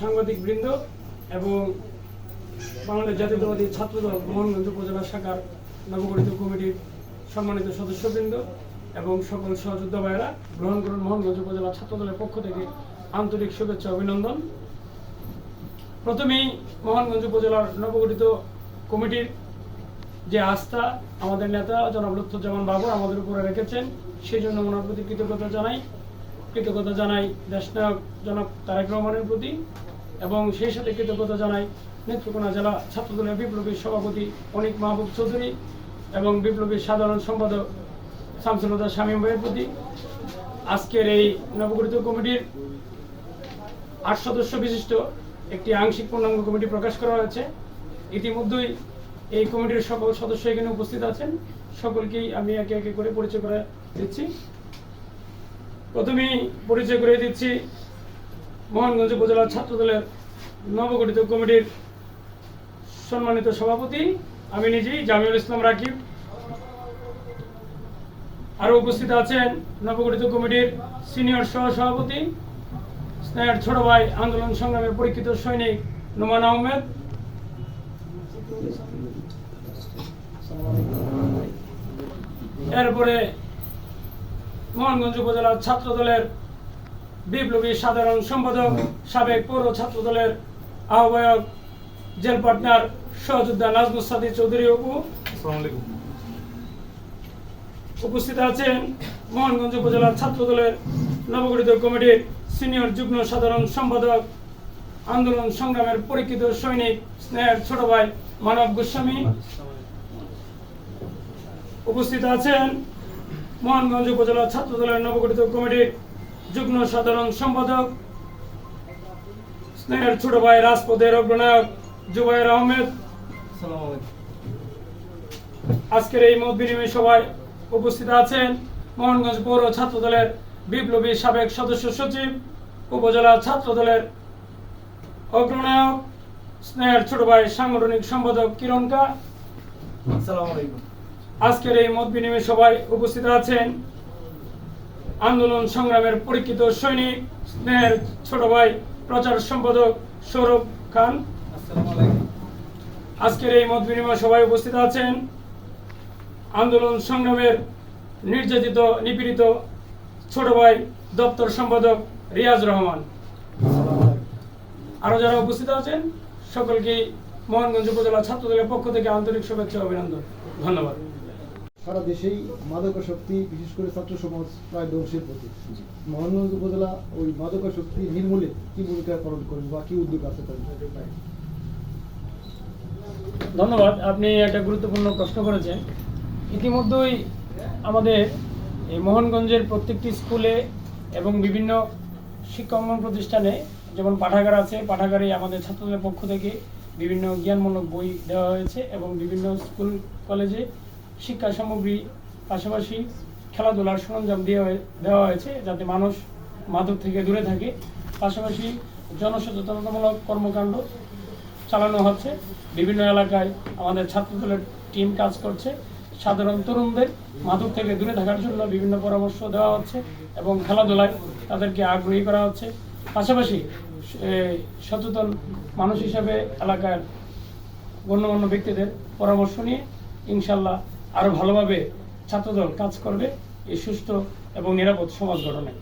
সাংবাদিকবৃন্দ এবং বাংলাদেশ জাতীয়তাবাদী ছাত্রদল মোহনগঞ্জ উপজেলা শাখার নবগঠিত কমিটির সম্মানিত সদস্যবৃন্দ এবং সকল সহযোদ্ধা ভাইয়েরা, গ্রহণ করুন মোহনগঞ্জ উপজেলা ছাত্রদলের পক্ষ থেকে আন্তরিক শুভেচ্ছা অভিনন্দন। প্রথমেই মোহনগঞ্জ উপজেলার নবগঠিত কমিটির যে আস্থা আমাদের নেতা জনাব লুৎফুজ্জামান বাবু আমাদের উপরে রেখেছেন, সেই জন্য ওনার প্রতি কৃতজ্ঞতা জানাই দেশনায়ক জনাব তারেক রহমানের প্রতি, এবং সেই সাথে কৃতজ্ঞতা জানাই নেত্রকোনা জেলা ছাত্রদলের বিপ্লবী সভাপতি অনিক মাহবুব চৌধুরী এবং বিপ্লবী সাধারণ সম্পাদক শামসুল হুদা শামীম ভাইয়ের প্রতি। আজকের এই নবগঠিত কমিটির ৮ সদস্য বিশিষ্ট একটি আংশিক পূর্ণাঙ্গ কমিটি প্রকাশ করা হয়েছে। ইতিমধ্যেই এই কমিটির সকল সদস্য এখানে উপস্থিত আছেন, সকলকেই আমি একে একে করে পরিচয় করে দিচ্ছি। প্রথমেই পরিচয় করে দিচ্ছি মোহনগঞ্জ উপজেলা ছাত্রদলের নবগঠিত কমিটির সম্মানিত সভাপতি আমি নিজেই জামিউল ইসলাম রাকিব। আরও উপস্থিত আছেন নবগঠিত কমিটির সিনিয়র সহসভাপতি স্নেহের ছোট ভাই আন্দোলন সংগ্রামের পরীক্ষিত সৈনিক নোমান আহমেদ। এরপরে মোহনগঞ্জ উপজেলা ছাত্রদলের বিপ্লবী সাধারণ সম্পাদক সাবেক পৌর ছাত্রদলের আহ্বায়ক জেল পার্টনার সহযোদ্ধা নাজমুস সাদি চৌধুরী অপু। উপস্থিত আছেন মোহনগঞ্জ উপজেলা ছাত্রদলের নবগঠিত কমিটির সিনিয়র যুগ্ম সাধারণ সম্পাদক আন্দোলন সংগ্রামের পরীক্ষিত সৈনিক স্নেহের ছোট ভাই মানব গোস্বামী। উপস্থিত আছেন মোহনগঞ্জ উপজেলা ছাত্রদলের নবগঠিত কমিটির যুগ্ম সাধারণ সম্পাদক স্নেহের ছোট ভাই রাজপথের অগ্রনায়ক জুবাইর আহমেদ। আজকের এই মত বিনিময় সভায় উপস্থিত আছেন মোহনগঞ্জ পৌর ছাত্রদলের বিপ্লবী সাবেক সদস্য সচিব উপজেলা ছাত্রদলের অগ্রনায়ক স্নেহের ছোট ভাই সাংগঠনিক সম্পাদক কিরণকা। আজকের এই মত বিনিময় সভায় উপস্থিত আছেন আন্দোলন সংগ্রামের পরীক্ষিত সৈনিক স্নেহের ছোট ভাই প্রচার সম্পাদক সৌরভ খান। আজকের এই মত বিনিময় সভায় উপস্থিত আছেন আন্দোলন সংগ্রামের নির্যাতিত নিপীড়িত ছোট ভাই দপ্তর সম্পাদক রিয়াজ রহমান। আরো যারা উপস্থিত আছেন সকলকে মোহনগঞ্জ উপজেলা ছাত্রদলের পক্ষ থেকে আন্তরিক শুভেচ্ছা অভিনন্দন, ধন্যবাদ। সারা দেশেই মাদকাসক্তি বিশেষ করে ছাত্র সমাজ প্রায় ধ্বংসের পথে। মোহনগঞ্জ উপজেলা ওই মাদকাসক্তি নির্মূলে কি ভূমিকা পালন করবে বা কি উদ্যোগ আছে? ধন্যবাদ, আপনি একটা গুরুত্বপূর্ণ প্রশ্ন করেছেন। ইতিমধ্যেই আমাদের এই মোহনগঞ্জের প্রত্যেকটি স্কুলে এবং বিভিন্ন শিক্ষাঙ্গন প্রতিষ্ঠানে যেমন পাঠাগার আছে, পাঠাগারে আমাদের ছাত্রদের পক্ষ থেকে বিভিন্ন জ্ঞানমূলক বই দেওয়া হয়েছে এবং বিভিন্ন স্কুল কলেজে শিক্ষা সামগ্রী পাশাপাশি খেলাধুলার সরঞ্জাম দেওয়া হয়েছে যাতে মানুষ মাদক থেকে দূরে থাকে। পাশাপাশি জনসচেতনতামূলক কর্মকাণ্ড চালানো হচ্ছে। বিভিন্ন এলাকায় আমাদের ছাত্রদলের টিম কাজ করছে। সাধারণ তরুণদের মাদক থেকে দূরে থাকার জন্য বিভিন্ন পরামর্শ দেওয়া হচ্ছে এবং খেলাধুলায় তাদেরকে আগ্রহী করা হচ্ছে। পাশাপাশি সচেতন মানুষ হিসেবে এলাকার গণ্যমান্য ব্যক্তিদের পরামর্শ নিয়ে ইনশাল্লাহ আরো ভালোভাবে ছাত্রদল কাজ করবে এই সুষ্ঠু এবং নিরাপদ সমাজ গঠনে।